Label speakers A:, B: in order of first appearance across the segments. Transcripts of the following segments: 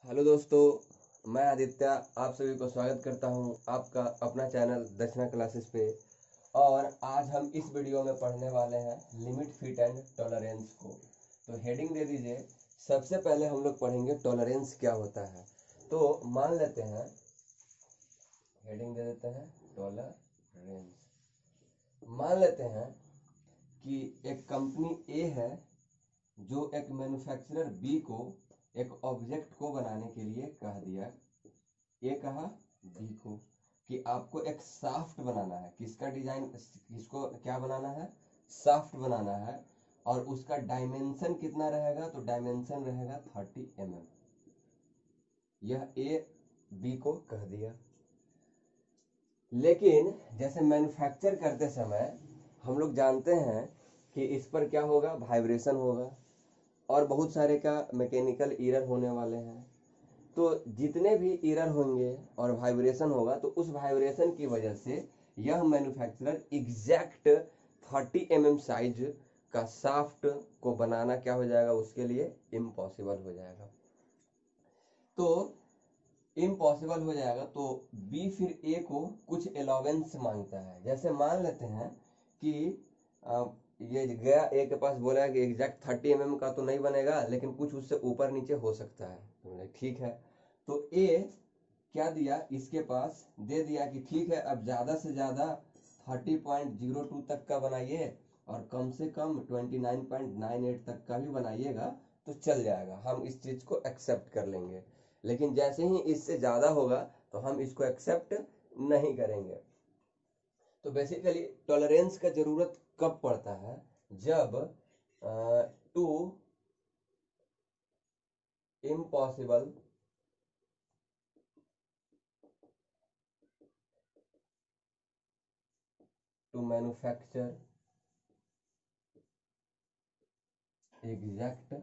A: Hello दोस्तों, मैं आदित्य आप सभी को स्वागत करता हूं आपका अपना चैनल दर्शना क्लासेस पे। और आज हम इस वीडियो में पढ़ने वाले हैं लिमिट, फिट एंड टॉलरेंस को। तो हेडिंग दे दीजिए। सबसे पहले हम लोग पढ़ेंगे टॉलरेंस क्या होता है। तो मान लेते हैं, हेडिंग दे देते हैं टॉलरेंस। मान लेते हैं कि एक कंपनी ए है जो एक मैन्युफैक्चरर बी को एक ऑब्जेक्ट को बनाने के लिए कह दिया, ये कहा बी को कि आपको एक शाफ्ट बनाना है। किसका डिजाइन, किसको क्या बनाना है? शाफ्ट बनाना है। और उसका डायमेंशन कितना रहेगा? तो डायमेंशन रहेगा 30 mm। यह ए बी को कह दिया। लेकिन जैसे मैन्युफैक्चर करते समय हम लोग जानते हैं कि इस पर क्या होगा? वाइब्रेशन होगा और बहुत सारे का मैकेनिकल एरर होने वाले हैं। तो जितने भी एरर होंगे और वाइब्रेशन होगा, तो उस वाइब्रेशन की वजह से यह मैन्युफैक्चरर एग्जैक्ट 30 mm साइज का शाफ्ट को बनाना क्या हो जाएगा? उसके लिए इम्पॉसिबल हो जाएगा। तो इम्पॉसिबल हो जाएगा तो बी फिर ए को कुछ अलाउंस मांगता है। जैसे मान लेते हैं कि ये गया ए के पास, बोला है कि एग्जैक्ट 30 mm का तो नहीं बनेगा, लेकिन कुछ उससे ऊपर नीचे हो सकता है। तो बोले ठीक है। तो ए क्या दिया, इसके पास दे दिया कि ठीक है, अब ज्यादा से ज्यादा 30.02 तक का बनाइए और कम से कम 29.98 तक का भी बनाइएगा तो चल जाएगा, हम इस चीज को एक्सेप्ट कर लेंगे। लेकिन जैसे ही इससे ज्यादा होगा तो हम इसको एक्सेप्ट नहीं करेंगे। तो बेसिकली टॉलरेंस का जरूरत कब पड़ता है? जब too impossible to manufacture exact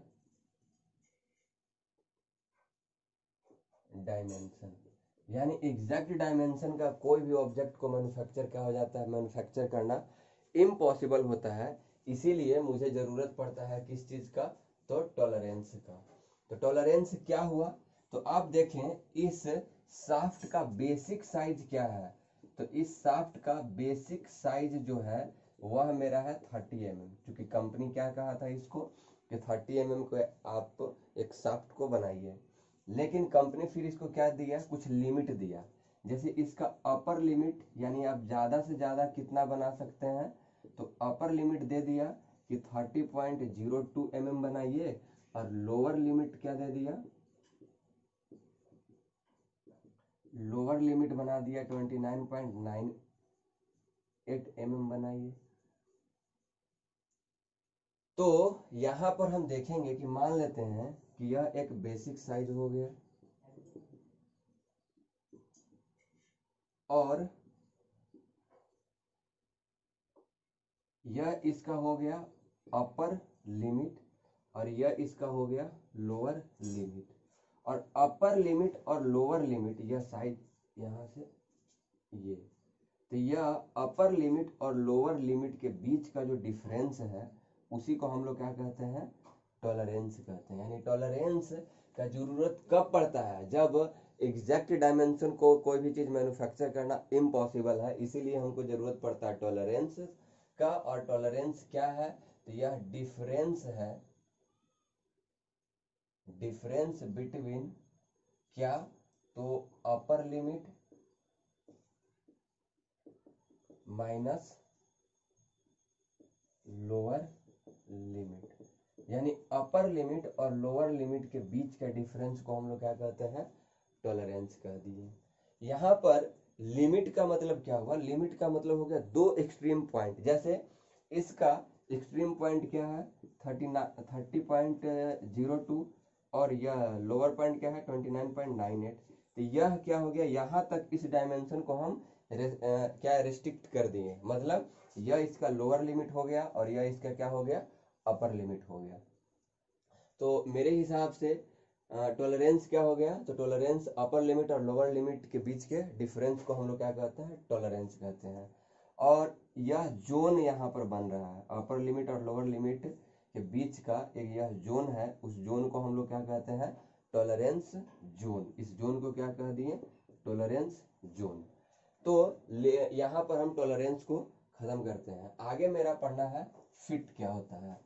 A: dimension, यानी एग्जैक्ट डायमेंशन का कोई भी ऑब्जेक्ट को मैन्युफैक्चर क्या हो जाता है? मैन्युफैक्चर करना इम्पॉसिबल होता है। इसीलिए मुझे जरूरत पड़ता है किस चीज का? तो टॉलरेंस का। तो टॉलरेंस क्या हुआ? तो आप देखें इस शाफ्ट का बेसिक साइज क्या है। तो इस शाफ्ट का बेसिक साइज जो है वह मेरा है 30 mm। क्योंकि कंपनी क्या कहा था इसको कि 30 mm को आप एक शाफ्ट को बनाइए। लेकिन कंपनी फिर इसको क्या दिया? कुछ लिमिट दिया। जैसे इसका अपर लिमिट, यानी आप ज्यादा से ज्यादा कितना बना सकते हैं? तो अपर लिमिट दे दिया कि 30.02 mm बनाइए। और लोअर लिमिट क्या दे दिया? लोअर लिमिट बना दिया 29.98 mm बनाइए। तो यहां पर हम देखेंगे कि मान लेते हैं कि यह एक बेसिक साइज हो गया और यह इसका हो गया अपर लिमिट और यह इसका हो गया लोअर लिमिट। और अपर लिमिट और लोअर लिमिट, यह साइज यहां से ये, तो यह अपर लिमिट और लोअर लिमिट के बीच का जो डिफरेंस है उसी को हम लोग क्या कहते हैं? टॉलरेंस कहते हैं। यानी टॉलरेंस का जरूरत कब पड़ता है? जब एग्जैक्ट डायमेंशन को कोई भी चीज मैन्युफैक्चर करना इम्पॉसिबल है, इसीलिए हमको जरूरत पड़ता है टॉलरेंस का। और टॉलरेंस क्या है? तो यह डिफरेंस है, डिफरेंस बिटवीन क्या? तो upper limit minus lower limit. यानी अपर लिमिट और लोअर लिमिट के बीच का डिफरेंस को हम लोग क्या कहते हैं? टॉलरेंस कह दिए। यहां पर लिमिट का मतलब क्या हुआ? लिमिट का मतलब हो गया दो एक्सट्रीम पॉइंट। जैसे इसका एक्सट्रीम पॉइंट क्या है? 30.02 और यह लोअर पॉइंट क्या है? 29.98। तो यह क्या हो गया? यहां तक इस डायमेंशन को हम क्या रिस्ट्रिक्ट कर दिए। मतलब यह इसका लोअर लिमिट हो गया और यह इसका क्या हो गया? अपर लिमिट हो गया। तो मेरे हिसाब से टॉलरेंस क्या हो गया? तो टॉलरेंस अपर लिमिट और लोअर लिमिट के बीच के डिफरेंस को हम लोग क्या कहते हैं? टॉलरेंस कहते हैं। और यह जोन यहाँ पर बन रहा है, अपर लिमिट और लोअर लिमिट के बीच का एक यह जोन है, उस जोन को हम लोग क्या कहते हैं? Tolerance zone. इस जोन को क्या कह दिए? Tolerance zone. तो यहाँ पर हम टॉलरेंस को खत्म करते हैं। आगे मेरा पढ़ना है फिट क्या होता है।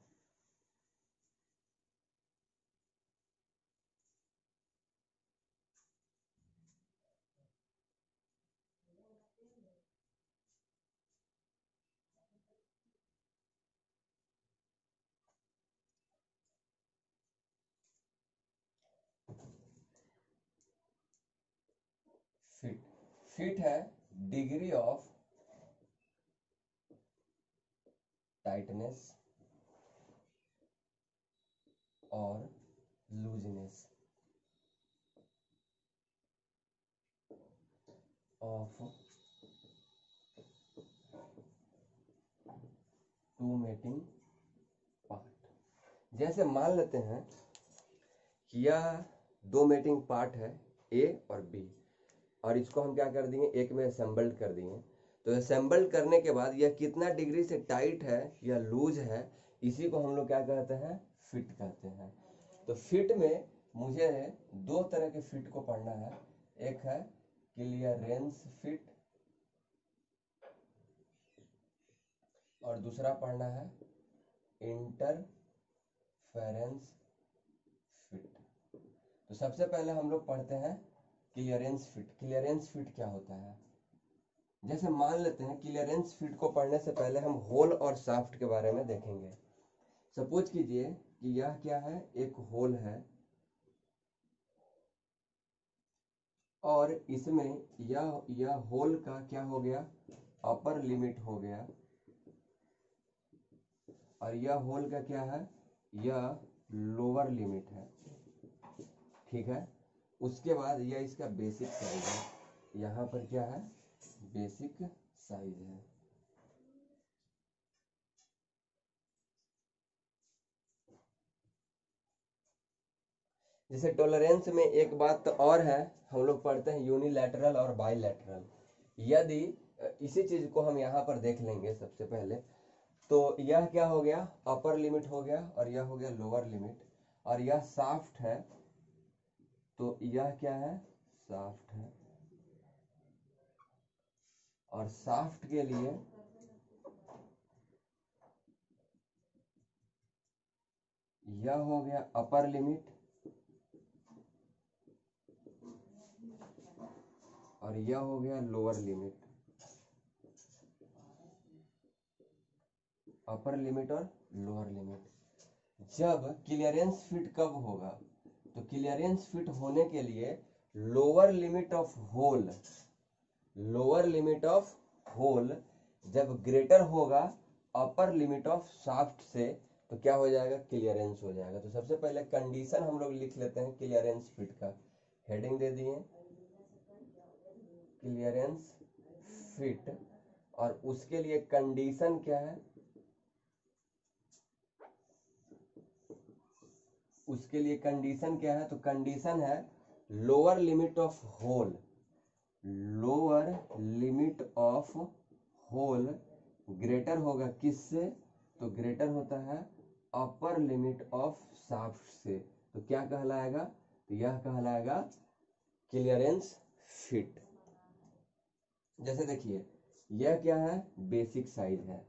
A: फिट, फिट है डिग्री ऑफ टाइटनेस और looseness of two mating part. जैसे मान लेते हैं कि यह दो मेटिंग पार्ट है ए और बी, और इसको हम क्या कर दिए? एक में असेंबल्ड कर दिए। तो असेंबल्ड करने के बाद यह कितना डिग्री से टाइट है या लूज है, इसी को हम लोग क्या कहते हैं? फिट कहते हैं। तो फिट में मुझे दो तरह के फिट को पढ़ना है। एक है क्लियरेंस फिट और दूसरा पढ़ना है इंटरफेरेंस फिट। तो सबसे पहले हम लोग पढ़ते हैं क्लियरेंस फिट। क्लियरेंस फिट क्या होता है? जैसे मान लेते हैं क्लियरेंस फिट को पढ़ने से पहले हम होल और शाफ्ट के बारे में देखेंगे। सपोज कीजिए कि यह क्या है? एक होल है और इसमें यह होल का क्या हो गया? अपर लिमिट हो गया, और यह होल का क्या है? यह लोअर लिमिट है। ठीक है। उसके बाद यह इसका बेसिक साइज है। यहाँ पर क्या है? बेसिक साइज है। जैसे टॉलरेंस में एक बात तो और है, हम लोग पढ़ते हैं यूनिलैटरल और बाइलैटरल। यदि इसी चीज को हम यहाँ पर देख लेंगे सबसे पहले, तो यह क्या हो गया? अपर लिमिट हो गया, और यह हो गया लोअर लिमिट, और यह शाफ्ट है, तो यह क्या है? शाफ्ट है। और शाफ्ट के लिए यह हो गया अपर लिमिट, और यह हो गया लोअर लिमिट। अपर लिमिट और लोअर लिमिट। जब क्लियरेंस फिट कब होगा? तो क्लियरेंस फिट होने के लिए lower limit of hole, lower limit of hole जब ग्रेटर होगा अपर लिमिट ऑफ शाफ्ट से, तो क्या हो जाएगा? क्लियरेंस हो जाएगा। तो सबसे पहले कंडीशन हम लोग लिख लेते हैं क्लियरेंस फिट का। हेडिंग दे दिए क्लियरेंस फिट, और उसके लिए कंडीशन क्या है? उसके लिए कंडीशन क्या है? तो कंडीशन है lower limit of hole, lower limit of hole greater होगा किससे? तो ग्रेटर होता है अपर लिमिट ऑफ शाफ्ट से। तो क्या कहलाएगा? तो यह कहलाएगा क्लियरेंस फिट। जैसे देखिए, यह क्या है? बेसिक साइज है।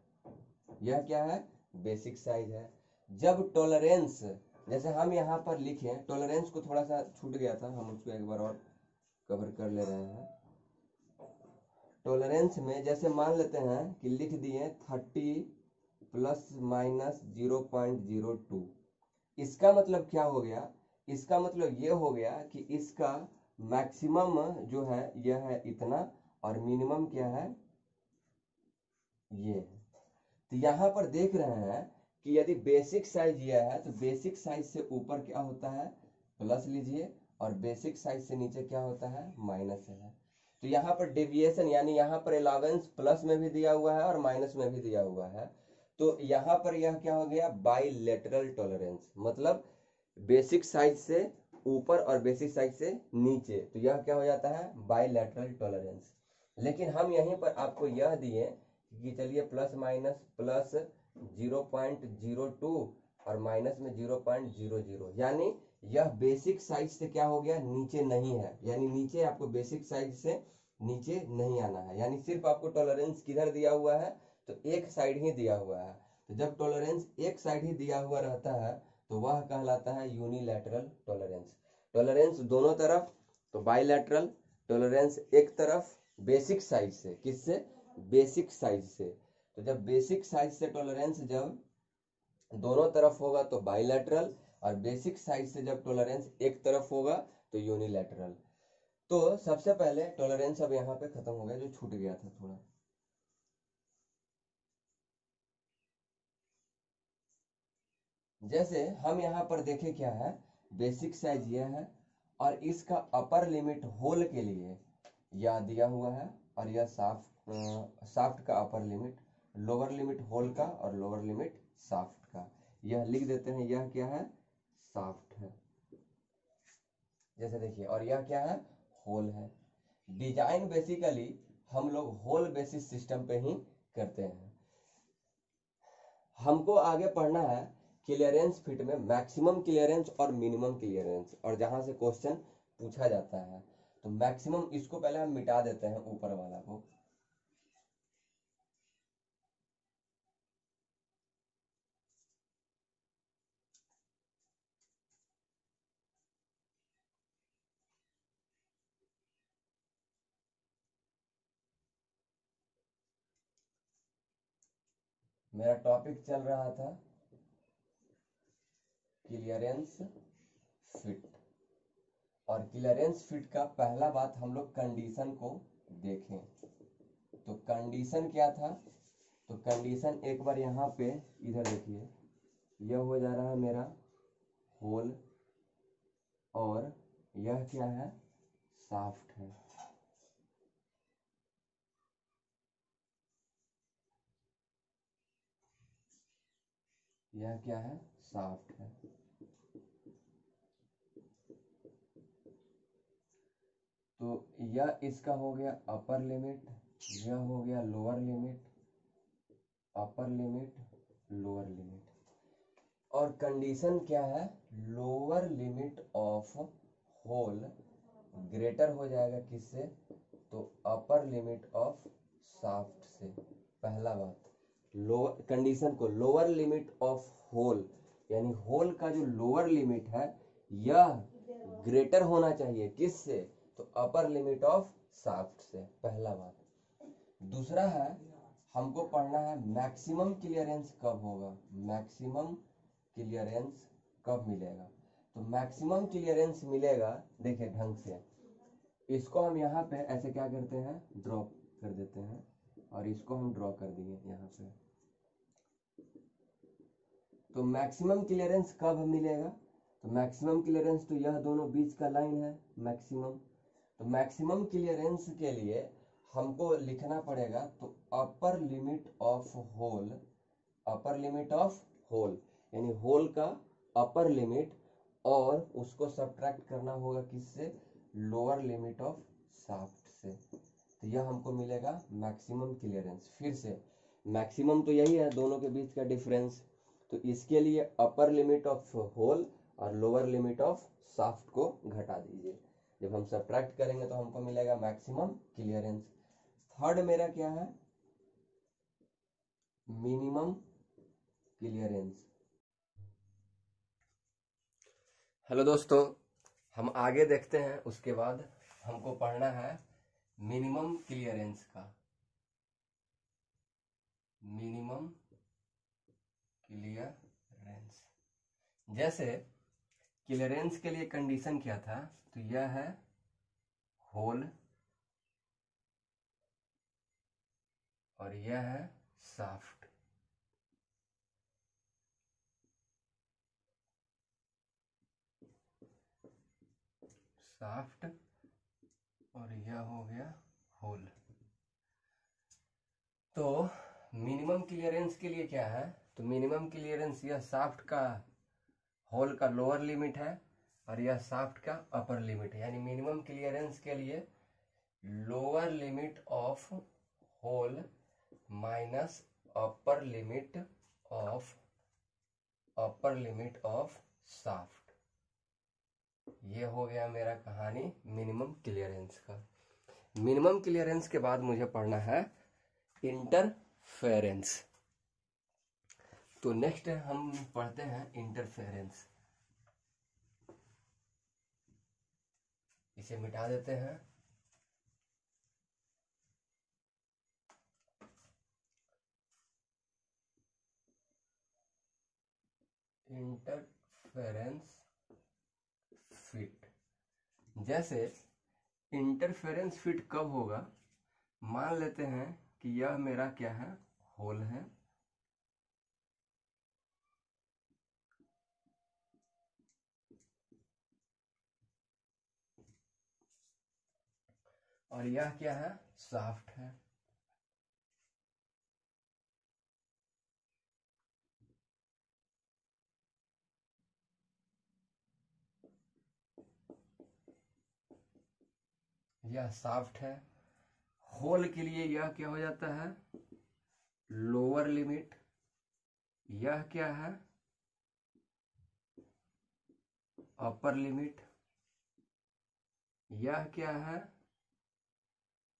A: यह क्या है? बेसिक साइज है। जब टॉलरेंस, जैसे हम यहाँ पर लिखे, टॉलरेंस को थोड़ा सा छूट गया था, हम उसको एक बार और कवर कर ले रहे हैं। टॉलरेंस में जैसे मान लेते हैं कि लिख दिए 30 प्लस माइनस 0.02। इसका मतलब क्या हो गया? इसका मतलब ये हो गया कि इसका मैक्सिमम जो है यह है इतना, और मिनिमम क्या है? ये है। तो यहाँ पर देख रहे हैं कि यदि बेसिक साइज यह है, तो बेसिक साइज से ऊपर क्या होता है? प्लस लीजिए, और बेसिक साइज से नीचे क्या होता है? माइनस है। तो यहाँ पर डेविएशन, यानी यहाँ पर अलावेंस प्लस में भी दिया हुआ है और माइनस में भी दिया हुआ है। तो यहाँ पर यह क्या हो गया? बाइलेटरल टॉलरेंस, मतलब बेसिक साइज से ऊपर और बेसिक साइज से नीचे, तो यह क्या हो जाता है? Bilateral tolerance. लेकिन हम यहीं पर आपको यह दिए कि चलिए प्लस माइनस प्लस 0.02 और माइनस में 0.00, यानी यह बेसिक साइज से क्या हो गया, नीचे नहीं है, यानी नीचे आपको बेसिक साइज से नीचे नहीं आना है, यानी सिर्फ आपको टॉलरेंस किधर दिया हुआ है, तो एक साइड ही दिया हुआ है। तो जब टॉलरेंस एक साइड ही दिया हुआ रहता है तो वह कहलाता है यूनिलैटरल टॉलरेंस। टॉलरेंस दोनों तरफ तो बाइलैटरल, टॉलरेंस एक तरफ बेसिक साइज से, किससे, बेसिक साइज से। तो जब बेसिक साइज से टॉलरेंस जब दोनों तरफ होगा तो बाइलैटरल, और बेसिक साइज से जब टॉलरेंस एक तरफ होगा तो यूनिलैटरल। तो सबसे पहले टॉलरेंस अब यहाँ पे खत्म हो गया, जो छूट गया था थोड़ा। जैसे हम यहाँ पर देखें क्या है, बेसिक साइज यह है और इसका अपर लिमिट होल के लिए यह दिया हुआ है, और यह शाफ्ट का upper limit, lower limit hole का और लोअर लिमिट शाफ्ट का, यह लिख देते हैं, यह क्या है, शाफ्ट है। जैसे देखिए, और यह क्या है, होल है। डिजाइन बेसिकली हम लोग होल बेसिस सिस्टम पे ही करते हैं। हमको आगे पढ़ना है क्लियरेंस फिट में मैक्सिमम क्लियरेंस और मिनिमम क्लियरेंस, और जहां से क्वेश्चन पूछा जाता है। तो मैक्सिमम, इसको पहले हम मिटा देते हैं ऊपर वाला को। मेरा टॉपिक चल रहा था क्लियरेंस फिट, और क्लियरेंस फिट का पहला बात हम लोग कंडीशन को देखें। तो कंडीशन क्या था, तो कंडीशन एक बार यहाँ पे इधर देखिए, यह हो जा रहा है मेरा होल, और यह क्या है, शाफ्ट है। यह क्या है, शाफ्ट है। तो यह इसका हो गया अपर लिमिट, यह हो गया lower limit, upper limit, lower limit. और कंडीशन क्या है, lower limit of hole greater हो जाएगा किससे, तो अपर लिमिट ऑफ शाफ्ट से। पहला बात, लोअर कंडीशन को लोअर लिमिट ऑफ होल, यानी होल का जो लोअर लिमिट है यह ग्रेटर होना चाहिए किससे, तो अपर लिमिट ऑफ शाफ्ट से, पहला बात। दूसरा है, हमको पढ़ना है मैक्सिमम क्लियरेंस कब होगा, मैक्सिमम क्लियरेंस कब मिलेगा। तो मैक्सिमम क्लियरेंस मिलेगा, देखिए ढंग से, इसको हम यहाँ पे ऐसे क्या करते हैं, ड्रॉ कर देते हैं, और इसको हम ड्रॉ कर दिए यहाँ पे। तो मैक्सिमम क्लियरेंस कब मिलेगा, तो मैक्सिमम क्लियरेंस तो यह दोनों बीच का लाइन है मैक्सिमम। तो मैक्सिमम क्लियरेंस के लिए हमको लिखना पड़ेगा, तो upper limit of hole, upper limit of hole, यानी होल का अपर लिमिट, और उसको सब्ट्रैक्ट करना होगा किससे, लोअर लिमिट ऑफ शाफ्ट से। तो यह हमको मिलेगा मैक्सिमम क्लियरेंस। फिर से मैक्सिमम तो यही है दोनों के बीच का डिफरेंस, तो इसके लिए अपर लिमिट ऑफ होल और लोअर लिमिट ऑफ शाफ्ट को घटा दीजिए। जब हम सब्ट्रैक्ट करेंगे तो हमको मिलेगा मैक्सिमम क्लियरेंस। थर्ड मेरा क्या है, मिनिमम क्लियरेंस। हेलो दोस्तों, हम आगे देखते हैं, उसके बाद हमको पढ़ना है मिनिमम क्लियरेंस का। मिनिमम क्लियरेंस, जैसे क्लियरेंस के लिए कंडीशन क्या था, तो यह है होल और यह है शाफ्ट। शाफ्ट और यह हो गया होल। तो मिनिमम क्लियरेंस के लिए क्या है, तो मिनिमम क्लियरेंस यह शाफ्ट का, होल का लोअर लिमिट है, और यह शाफ्ट का अपर लिमिट है, यानी मिनिमम क्लियरेंस के लिए lower limit of hole minus upper limit of shaft. ये हो गया मेरा कहानी मिनिमम क्लियरेंस का। मिनिमम क्लियरेंस के बाद मुझे पढ़ना है इंटरफेरेंस। तो नेक्स्ट हम पढ़ते हैं इंटरफेरेंस। इसे मिटा देते हैं। Interference fit. जैसे इंटरफेरेंस फिट कब होगा, मान लेते हैं कि यह मेरा क्या है, होल है, और यह क्या है, शाफ्ट है। यह शाफ्ट है। होल के लिए यह क्या हो जाता है, लोअर लिमिट। यह क्या है, अपर लिमिट। यह क्या है,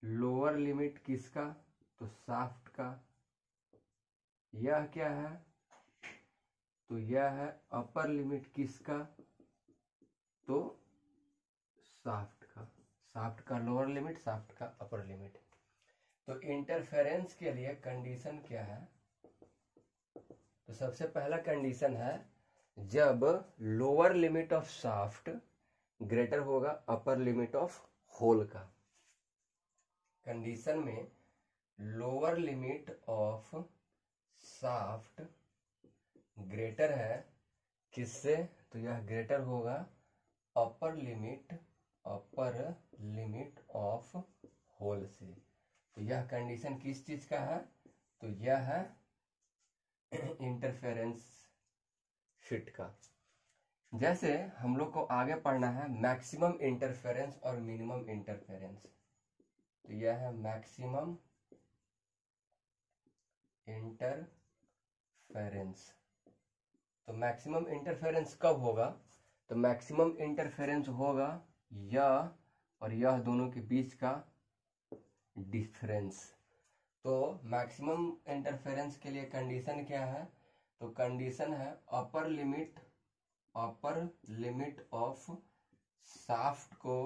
A: लोअर लिमिट किसका, तो शाफ्ट का। यह क्या है, तो यह है अपर लिमिट किसका, तो शाफ्ट का। शाफ्ट का लोअर लिमिट, शाफ्ट का अपर लिमिट। तो इंटरफेरेंस के लिए कंडीशन क्या है, तो सबसे पहला कंडीशन है जब lower limit of shaft greater होगा अपर लिमिट ऑफ होल का। कंडीशन में lower limit of shaft greater है किससे, तो यह ग्रेटर होगा अपर लिमिट ऑफ होल से। तो यह कंडीशन किस चीज का है, तो यह है इंटरफेरेंस फिट का। जैसे हम लोग को आगे पढ़ना है मैक्सिमम इंटरफेरेंस और मिनिमम इंटरफेरेंस। तो यह है मैक्सिमम इंटरफेरेंस। तो मैक्सिमम इंटरफेरेंस कब होगा, तो मैक्सिमम इंटरफेरेंस होगा यह और यह दोनों के बीच का डिफरेंस। तो मैक्सिमम इंटरफेरेंस के लिए कंडीशन क्या है, तो कंडीशन है अपर लिमिट ऑफ शाफ्ट को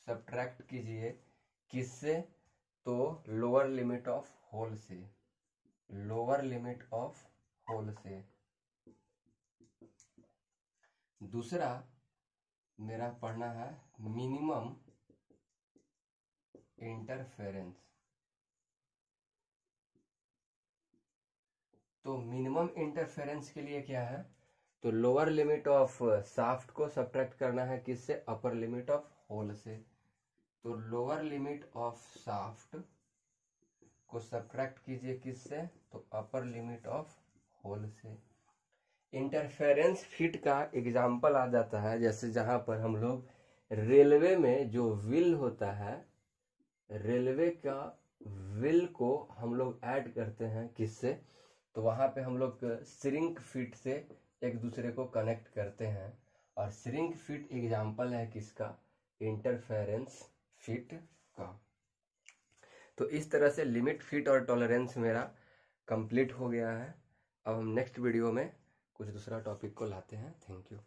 A: सब्ट्रैक्ट कीजिए किससे, तो लोअर लिमिट ऑफ होल से। लोअर लिमिट ऑफ होल से। दूसरा मेरा पढ़ना है मिनिमम इंटरफेरेंस। तो मिनिमम इंटरफेरेंस के लिए क्या है, तो लोअर लिमिट ऑफ शाफ्ट को सब्ट्रैक्ट करना है किससे, अपर लिमिट ऑफ होल से। तो लोअर लिमिट ऑफ शाफ्ट को सब्ट्रैक्ट कीजिए किससे, तो अपर लिमिट ऑफ होल से। इंटरफेरेंस फिट का एग्जाम्पल आ जाता है जैसे जहां पर हम लोग रेलवे में जो व्हील होता है, रेलवे का व्हील को हम लोग ऐड करते हैं किससे, तो वहां पे हम लोग श्रिंक फिट से एक दूसरे को कनेक्ट करते हैं। और श्रिंक फिट एग्जाम्पल है किसका, इंटरफेरेंस फिट का। तो इस तरह से लिमिट, फिट और टॉलरेंस मेरा कंप्लीट हो गया है। अब हम नेक्स्ट वीडियो में कुछ दूसरा टॉपिक को लाते हैं। Thank you.